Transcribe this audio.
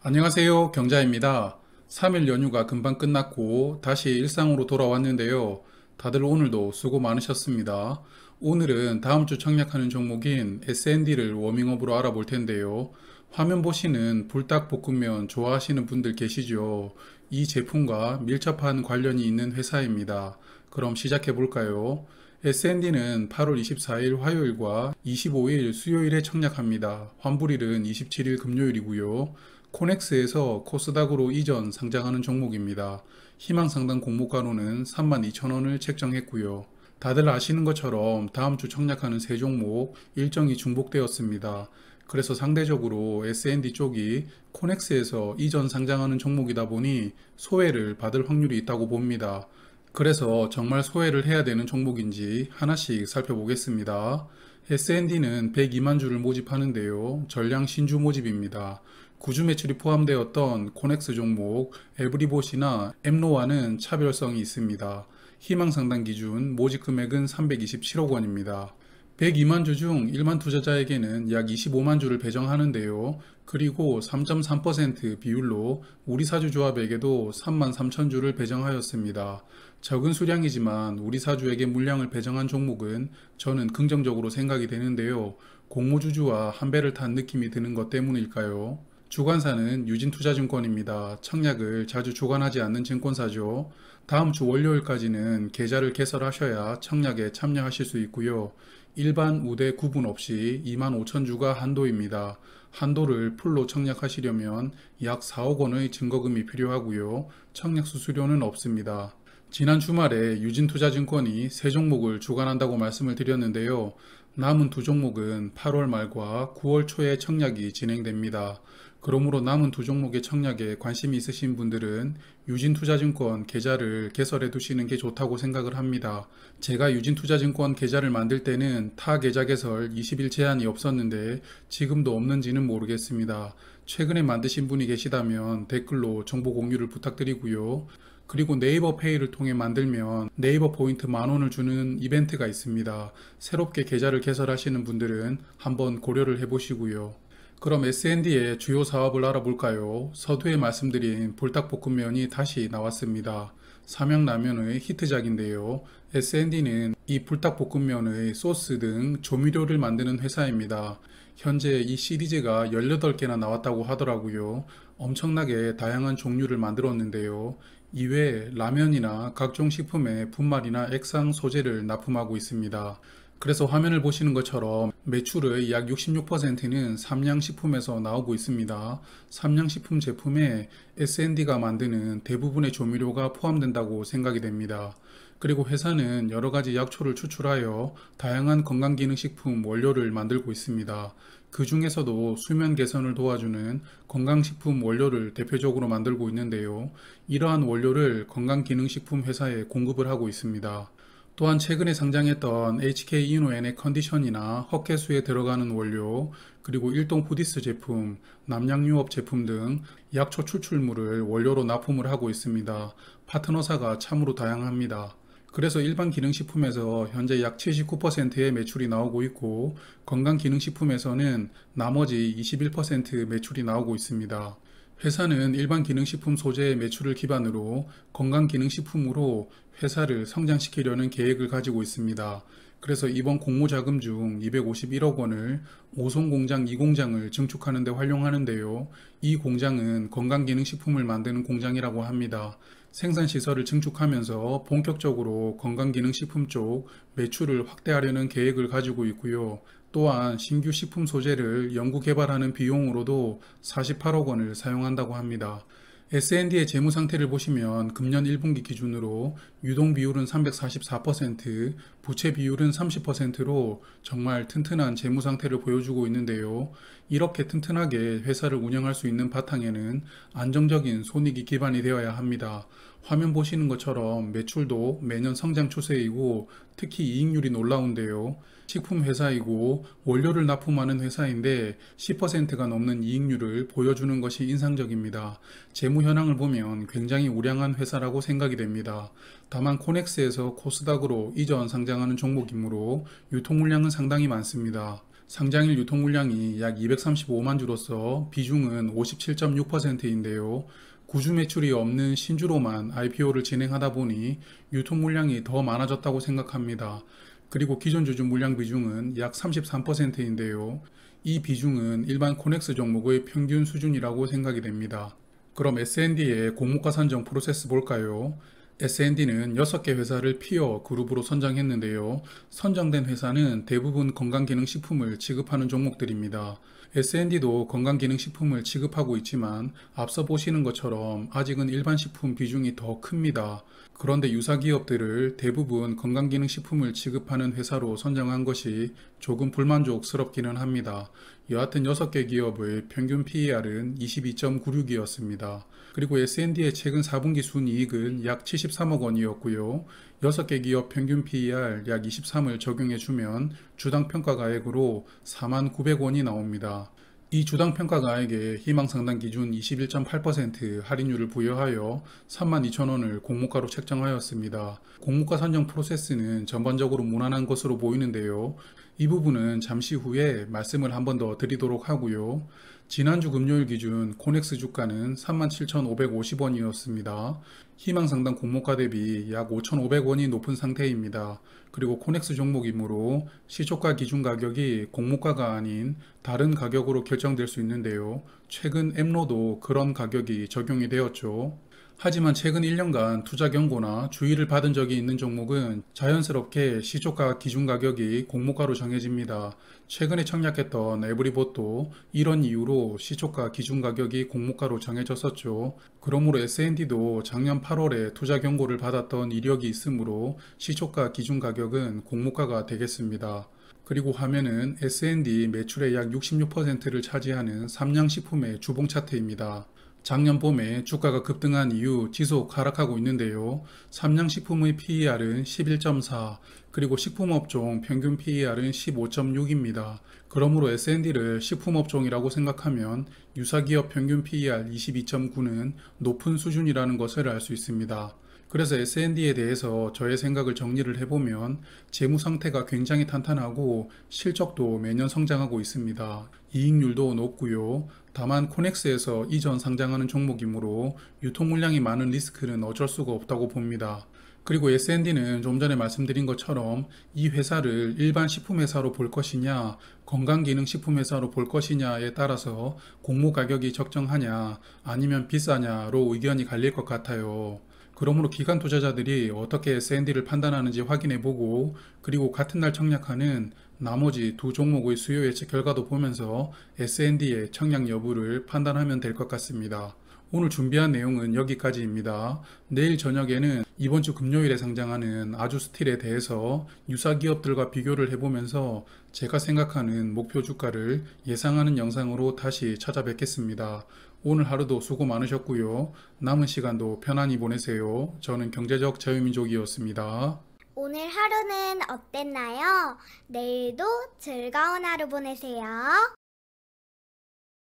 안녕하세요. 경자입니다. 3일 연휴가 금방 끝났고 다시 일상으로 돌아왔는데요. 다들 오늘도 수고 많으셨습니다. 오늘은 다음 주 청약하는 종목인 S&D를 워밍업으로 알아볼 텐데요. 화면 보시는 불닭볶음면 좋아하시는 분들 계시죠? 이 제품과 밀접한 관련이 있는 회사입니다. 그럼 시작해 볼까요? S&D는 8월 24일 화요일과 25일 수요일에 청약합니다. 환불일은 27일 금요일이고요. 코넥스에서 코스닥으로 이전 상장하는 종목입니다. 희망상당 공모가로는 32,000원을 책정했고요. 다들 아시는 것처럼 다음 주 청약하는 세 종목 일정이 중복되었습니다. 그래서 상대적으로 S&D 쪽이 코넥스에서 이전 상장하는 종목이다 보니 소외를 받을 확률이 있다고 봅니다. 그래서 정말 소외를 해야 되는 종목인지 하나씩 살펴보겠습니다. S&D는 102만 주를 모집하는데요. 전량 신주 모집입니다. 구주 매출이 포함되었던 코넥스 종목 에브리봇이나 엠노와는 차별성이 있습니다. 희망상당 기준 모집 금액은 327억 원입니다. 102만 주 중 1만 투자자에게는 약 25만 주를 배정하는데요. 그리고 3.3% 비율로 우리사주 조합에게도 3만 3천 주를 배정하였습니다. 적은 수량이지만 우리사주에게 물량을 배정한 종목은 저는 긍정적으로 생각이 되는데요. 공모주주와 한 배를 탄 느낌이 드는 것 때문일까요? 주관사는 유진투자증권입니다. 청약을 자주 주관하지 않는 증권사죠. 다음 주 월요일까지는 계좌를 개설하셔야 청약에 참여하실 수 있고요. 일반 우대 구분 없이 2만 5천 주가 한도입니다. 한도를 풀로 청약하시려면 약 4억 원의 증거금이 필요하고요. 청약 수수료는 없습니다. 지난 주말에 유진투자증권이 세 종목을 주관한다고 말씀을 드렸는데요. 남은 두 종목은 8월 말과 9월 초에 청약이 진행됩니다. 그러므로 남은 두 종목의 청약에 관심이 있으신 분들은 유진투자증권 계좌를 개설해 두시는 게 좋다고 생각을 합니다. 제가 유진투자증권 계좌를 만들 때는 타 계좌 개설 20일 제한이 없었는데 지금도 없는지는 모르겠습니다. 최근에 만드신 분이 계시다면 댓글로 정보 공유를 부탁드리고요. 그리고 네이버 페이를 통해 만들면 네이버 포인트 10,000원을 주는 이벤트가 있습니다. 새롭게 계좌를 개설하시는 분들은 한번 고려를 해보시고요. 그럼 S&D의 주요 사업을 알아볼까요? 서두에 말씀드린 불닭볶음면이 다시 나왔습니다. 삼양라면의 히트작인데요. S&D는 이 불닭볶음면의 소스 등 조미료를 만드는 회사입니다. 현재 이 시리즈가 18개나 나왔다고 하더라고요. 엄청나게 다양한 종류를 만들었는데요. 이외에 라면이나 각종 식품에 분말이나 액상 소재를 납품하고 있습니다. 그래서 화면을 보시는 것처럼 매출의 약 66%는 삼양식품에서 나오고 있습니다. 삼양식품 제품에 S&D가 만드는 대부분의 조미료가 포함된다고 생각이 됩니다. 그리고 회사는 여러 가지 약초를 추출하여 다양한 건강기능식품 원료를 만들고 있습니다. 그 중에서도 수면 개선을 도와주는 건강식품 원료를 대표적으로 만들고 있는데요. 이러한 원료를 건강기능식품 회사에 공급을 하고 있습니다. 또한 최근에 상장했던 HK 이노엔의 컨디션이나 헛개수에 들어가는 원료, 그리고 일동푸디스 제품, 남양유업 제품 등 약초 추출물을 원료로 납품을 하고 있습니다. 파트너사가 참으로 다양합니다. 그래서 일반 기능식품에서 현재 약 79%의 매출이 나오고 있고 건강기능식품에서는 나머지 21% 매출이 나오고 있습니다. 회사는 일반 기능식품 소재의 매출을 기반으로 건강기능식품으로 회사를 성장시키려는 계획을 가지고 있습니다. 그래서 이번 공모자금 중 251억 원을 오송공장 2공장을 증축하는 데 활용하는데요. 이 공장은 건강기능식품을 만드는 공장이라고 합니다. 생산시설을 증축하면서 본격적으로 건강기능식품 쪽 매출을 확대하려는 계획을 가지고 있고요. 또한 신규 식품 소재를 연구 개발하는 비용으로도 48억 원을 사용한다고 합니다. S&D의 재무 상태를 보시면 금년 1분기 기준으로 유동 비율은 344%, 부채 비율은 30%로 정말 튼튼한 재무 상태를 보여주고 있는데요. 이렇게 튼튼하게 회사를 운영할 수 있는 바탕에는 안정적인 손익이 기반이 되어야 합니다. 화면 보시는 것처럼 매출도 매년 성장 추세이고 특히 이익률이 놀라운데요. 식품 회사이고 원료를 납품하는 회사인데 10%가 넘는 이익률을 보여주는 것이 인상적입니다. 재무 현황을 보면 굉장히 우량한 회사라고 생각이 됩니다. 다만 코넥스에서 코스닥으로 이전 상장하는 종목이므로 유통 물량은 상당히 많습니다. 상장일 유통 물량이 약 235만 주로서 비중은 57.6%인데요. 구주 매출이 없는 신주로만 IPO를 진행하다 보니 유통 물량이 더 많아졌다고 생각합니다. 그리고 기존 주주 물량 비중은 약 33%인데요. 이 비중은 일반 코넥스 종목의 평균 수준이라고 생각이 됩니다. 그럼 S&D의 공모가 선정 프로세스 볼까요? S&D는 6개 회사를 피어 그룹으로 선정했는데요. 선정된 회사는 대부분 건강기능식품을 취급하는 종목들입니다. S&D도 건강기능식품을 취급하고 있지만 앞서 보시는 것처럼 아직은 일반식품 비중이 더 큽니다. 그런데 유사 기업들을 대부분 건강기능식품을 취급하는 회사로 선정한 것이 조금 불만족스럽기는 합니다. 여하튼 6개 기업의 평균 PER은 22.96이었습니다. 그리고 S&D의 최근 4분기 순이익은 약 73억 원이었고요. 6개 기업 평균 PER 약 23을 적용해주면 주당 평가가액으로 49,900원이 나옵니다. 이 주당 평가가액에 희망상당 기준 21.8% 할인율을 부여하여 32,000원을 공모가로 책정하였습니다. 공모가 선정 프로세스는 전반적으로 무난한 것으로 보이는데요. 이 부분은 잠시 후에 말씀을 한 번 더 드리도록 하고요. 지난주 금요일 기준 코넥스 주가는 37,550원이었습니다. 희망상당 공모가 대비 약 5,500원이 높은 상태입니다. 그리고 코넥스 종목이므로 시초가 기준 가격이 공모가가 아닌 다른 가격으로 결정될 수 있는데요. 최근 엠로도 그런 가격이 적용이 되었죠. 하지만 최근 1년간 투자 경고나 주의를 받은 적이 있는 종목은 자연스럽게 시초가 기준 가격이 공모가로 정해집니다. 최근에 청약했던 에브리봇도 이런 이유로 시초가 기준 가격이 공모가로 정해졌었죠. 그러므로 S&D도 작년 8월에 투자 경고를 받았던 이력이 있으므로 시초가 기준 가격은 공모가가 되겠습니다. 그리고 화면은 S&D 매출의 약 66%를 차지하는 삼양식품의 주봉 차트입니다. 작년 봄에 주가가 급등한 이후 지속 하락하고 있는데요. 삼양식품의 PER은 11.4, 그리고 식품업종 평균 PER은 15.6입니다. 그러므로 S&D를 식품업종이라고 생각하면 유사기업 평균 PER 22.9는 높은 수준이라는 것을 알 수 있습니다. 그래서 S&D에 대해서 저의 생각을 정리를 해보면 재무 상태가 굉장히 탄탄하고 실적도 매년 성장하고 있습니다. 이익률도 높고요. 다만 코넥스에서 이전 상장하는 종목이므로 유통 물량이 많은 리스크는 어쩔 수가 없다고 봅니다. 그리고 S&D는 좀 전에 말씀드린 것처럼 이 회사를 일반 식품회사로 볼 것이냐, 건강기능식품회사로 볼 것이냐에 따라서 공모 가격이 적정하냐, 아니면 비싸냐로 의견이 갈릴 것 같아요. 그러므로 기관 투자자들이 어떻게 S&D를 판단하는지 확인해보고, 그리고 같은 날 청약하는 나머지 두 종목의 수요 예측 결과도 보면서 S&D의 청약 여부를 판단하면 될 것 같습니다. 오늘 준비한 내용은 여기까지입니다. 내일 저녁에는 이번 주 금요일에 상장하는 아주스틸에 대해서 유사 기업들과 비교를 해보면서 제가 생각하는 목표 주가를 예상하는 영상으로 다시 찾아뵙겠습니다. 오늘 하루도 수고 많으셨고요. 남은 시간도 편안히 보내세요. 저는 경제적 자유민족이었습니다. 오늘 하루는 어땠나요? 내일도 즐거운 하루 보내세요.